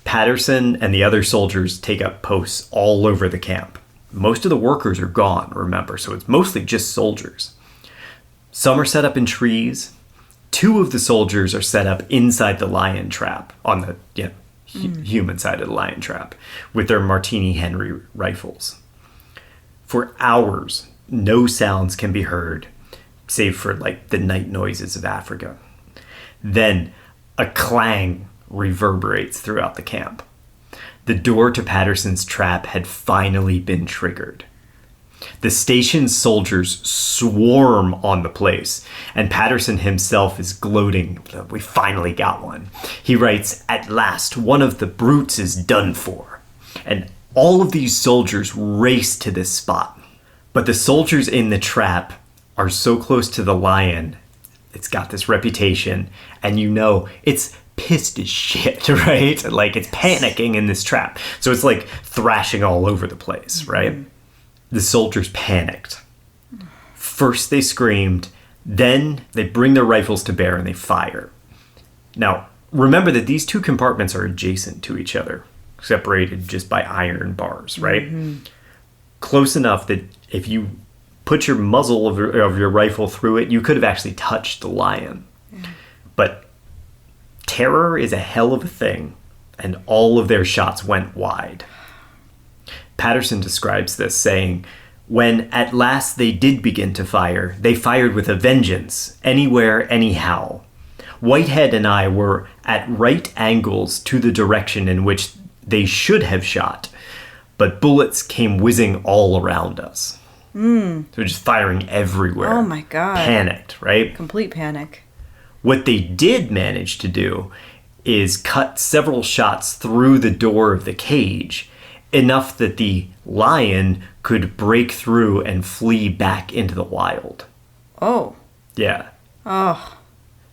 Patterson and the other soldiers take up posts all over the camp. Most of the workers are gone, remember, so it's mostly just soldiers. Some are set up in trees. 2 of the soldiers are set up inside the lion trap, on the human side of the lion trap, with their Martini Henry rifles. For hours, no sounds can be heard, save for the night noises of Africa. Then a clang reverberates throughout the camp. The door to Patterson's trap had finally been triggered. The station's soldiers swarm on the place, and Patterson himself is gloating. We finally got one. He writes, "At last, one of the brutes is done for." And all of these soldiers race to this spot. But the soldiers in the trap are so close to the lion, it's got this reputation, and it's pissed as shit, right? It's panicking in this trap. So it's thrashing all over the place, right? The soldiers panicked. First they screamed, then they bring their rifles to bear and they fire. Now, remember that these 2 compartments are adjacent to each other, separated just by iron bars, right? Mm-hmm. Close enough that if you put your muzzle of your rifle through it, you could have actually touched the lion. Yeah. But terror is a hell of a thing, and all of their shots went wide. Patterson describes this, saying, "When at last they did begin to fire, they fired with a vengeance, anywhere, anyhow. Whitehead and I were at right angles to the direction in which they should have shot, but bullets came whizzing all around us." So just firing everywhere. Oh my God. Panicked, right? Complete panic. What they did manage to do is cut several shots through the door of the cage, enough that the lion could break through and flee back into the wild. Oh. Yeah. Oh.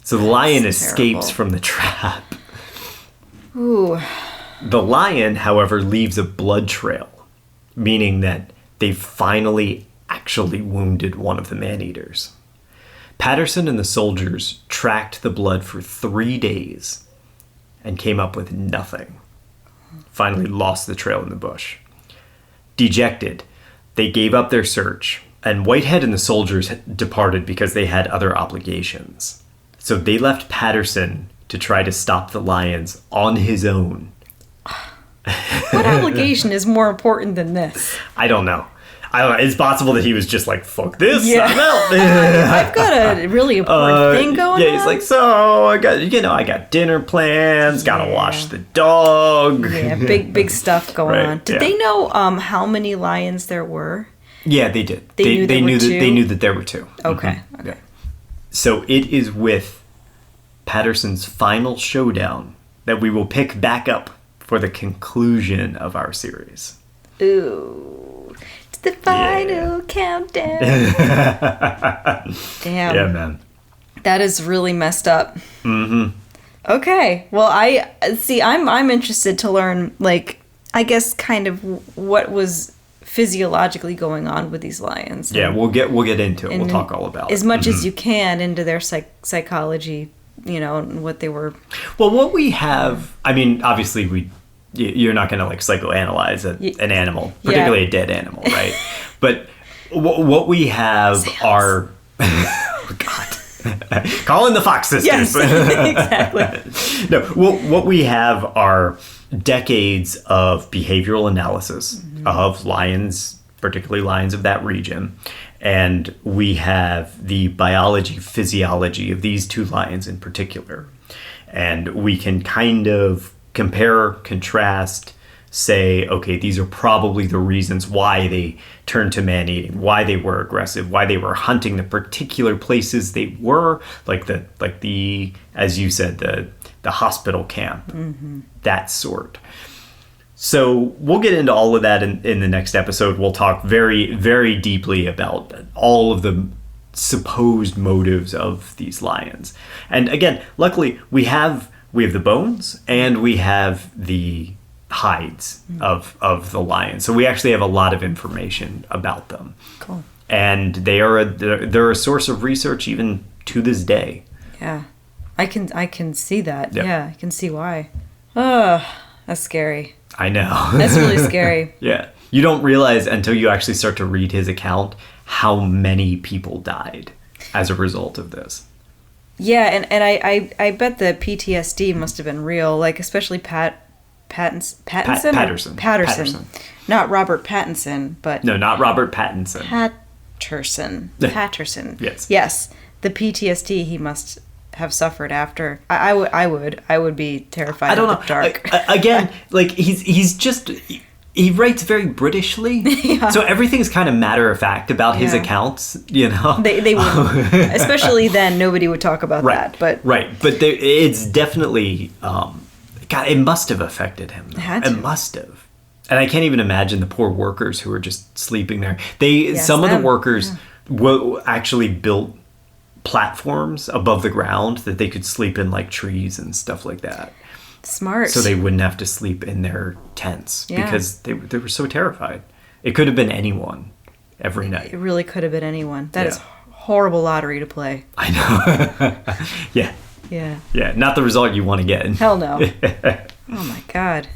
So the lion escapes from the trap. Ooh. The lion, however, leaves a blood trail, meaning that they finally actually wounded one of the man-eaters. Patterson and the soldiers tracked the blood for 3 days and came up with nothing. Finally lost the trail in the bush. Dejected, they gave up their search, and Whitehead and the soldiers departed because they had other obligations. So they left Patterson to try to stop the lions on his own. What obligation is more important than this? I don't know. It's possible that he was just fuck this, yeah. I'm out. I've got a really important thing going on. Yeah, he's so I got dinner plans, gotta wash the dog. Yeah, big stuff going on. Did they know how many lions there were? Yeah, they did. They knew that there were 2. Okay. Mm-hmm. Okay. Yeah. So it is with Patterson's final showdown that we will pick back up for the conclusion of our series. Ooh. The final countdown. Damn. Yeah, man. That is really messed up. Mm-hmm. Okay. Well, I'm interested to learn, I guess, kind of what was physiologically going on with these lions. Yeah, we'll get into it. We'll talk all about it. As much as you can into their psychology, and what they were. Well, what we have, obviously you're not going to like psychoanalyze an animal, particularly a dead animal, right? But what we have are, oh God, call in the Fox sisters. Yes, exactly. No, what we have are decades of behavioral analysis of lions, particularly lions of that region. And we have the biology, physiology of these two lions in particular. And we can kind of compare, contrast, say, okay, these are probably the reasons why they turned to man-eating, why they were aggressive, why they were hunting the particular places they were, like the as you said, the hospital camp, that sort. So we'll get into all of that in the next episode. We'll talk very, very deeply about all of the supposed motives of these lions. And again, luckily, we have the bones and we have the hides of the lion. So we actually have a lot of information about them. Cool. And they're a source of research even to this day. Yeah. I can see that. Yep. Yeah, I can see why. Oh, that's scary. I know. That's really scary. Yeah. You don't realize until you actually start to read his account how many people died as a result of this. Yeah, and I bet the PTSD must have been real, like especially Patterson. Patterson. Not Robert Pattinson, but No, not Robert Pattinson. Patterson. Yes. Yes. The PTSD he must have suffered after. I would be terrified. I don't know. The dark. Again, like he's just he writes very Britishly, so everything's kind of matter of fact about his accounts. You know, they would, especially then. Nobody would talk about that. But it's definitely God. It must have affected him. It must have. And I can't even imagine the poor workers who were just sleeping there. Some of the workers actually built platforms above the ground that they could sleep in, like trees and stuff like that. Smart. So they wouldn't have to sleep in their tents because they were so terrified. It could have been anyone every night. It really could have been anyone. That is horrible lottery to play. I know. Yeah. Yeah. Yeah. Not the result you want to get. Hell no. Oh my God.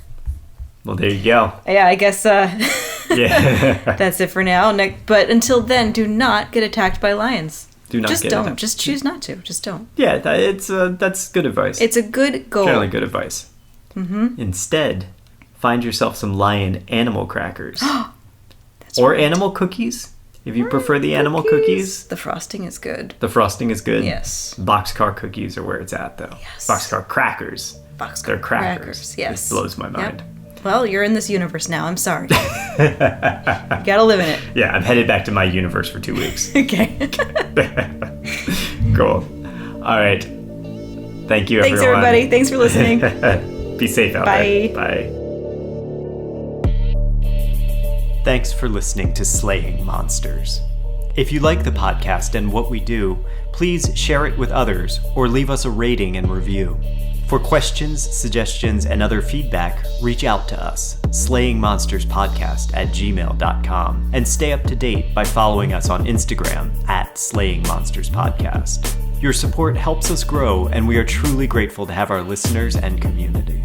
Well, there you go. Yeah, I guess yeah. that's it for now. But until then, do not get attacked by lions. Do not just get don't. it. Just choose not to. Just don't. Yeah, that's good advice. It's a good goal. Generally good advice. Instead, find yourself some lion animal crackers. Or animal cookies, if you prefer the animal cookies. The frosting is good. The frosting is good? Yes. Boxcar cookies are where it's at, though. Yes. Boxcar crackers. They're crackers. Yes. It blows my mind. Yep. Well, you're in this universe now. I'm sorry. You gotta live in it. Yeah, I'm headed back to my universe for 2 weeks. Okay. Cool. All right. Thank you, everyone. Thanks, everybody. Thanks for listening. Be safe out there. Bye. Thanks for listening to Slaying Monsters. If you like the podcast and what we do, please share it with others or leave us a rating and review. For questions, suggestions, and other feedback, reach out to us, slayingmonsterspodcast@gmail.com, and stay up to date by following us on Instagram @slayingmonsterspodcast. Your support helps us grow, and we are truly grateful to have our listeners and community.